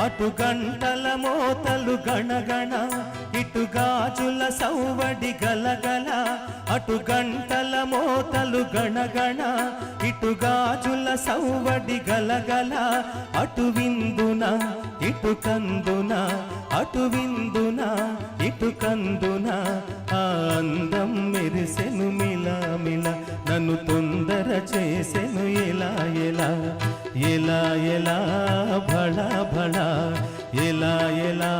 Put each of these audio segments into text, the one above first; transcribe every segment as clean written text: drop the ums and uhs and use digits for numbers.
అటు గంటల మోతలు గణగణ ఇటు గాజుల సౌవడి గలగల అటు గంటల మోతలు గణగణ ఇటు గాజుల సౌవడి గలగల అటు విందున ఇటు కందున అటు విందున ఇటు కందున ఆ అందం మెరిసెను మిలమిల నన్ను తొందర చేసెను ఎలా ఎలా ఎలా ఎలా భళ భళ ఎలా ఎలా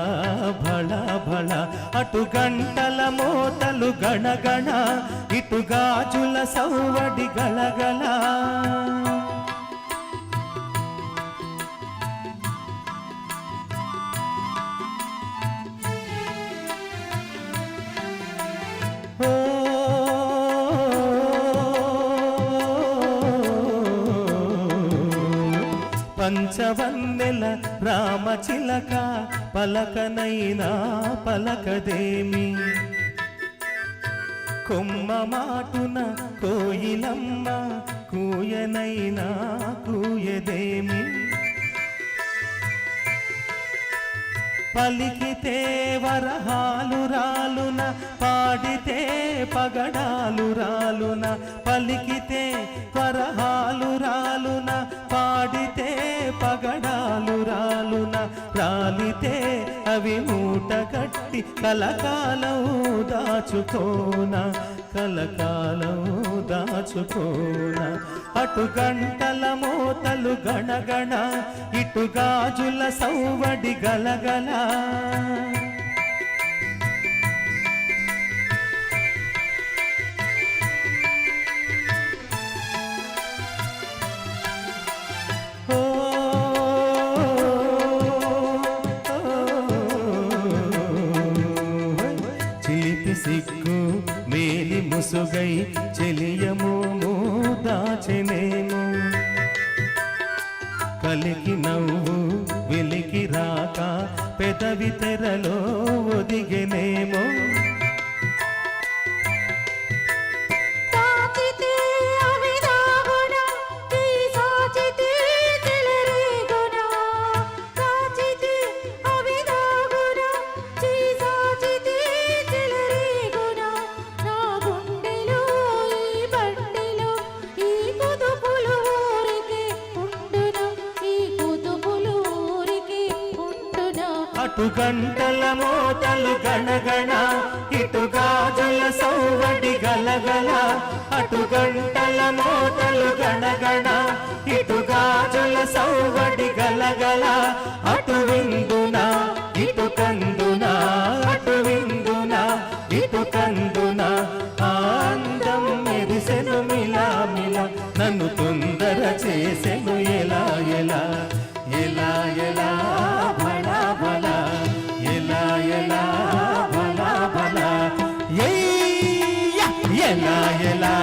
భళ భళ అటు గంటల మోతలు గణగణ ఇటు గాజుల సౌవడి గలగల పంచవన్నెల రామచిలక పలకనైనా పలకదేమి కొమ్మ మాటున కోయిలమ్మ కూయనైనా కూయదేమి పలికితే వరహాలు రాలున పాడితే పగడాలు రాలున పలికితే వరహాలు రాలున పాడితే పగడాలు రాలున రాలితే అవి మూట కట్టి కలకాలం దాచుకోన కలకాలం దాచుకోన అటు గంటల మోతలు గణగణ ఇటు గాజుల సౌవడి గలగల సిగ్గు మేలి ముసుగై చెలియము దాచెనేమో కలికి నవ్వు వెలికి రాక పెదవి తెరలో ఒదిగెనేమో అటు గంటల మోతలు గణగణ ఇటు గాజుల సౌవడి గలగల అటు గంటల మోతలు గణగణ ఇటు గాజుల సౌవడి గలగల అటు విందున ఇటు కందున అటు విందున ఇటు కందున ఆనందం మెరిసెను మిలమిల నన్ను తొందర చేసెను ఎలా ఎలా ఎలా ఎలా భళ భళ ఎలా ఎలా భళ భళ ఎలా ఎలా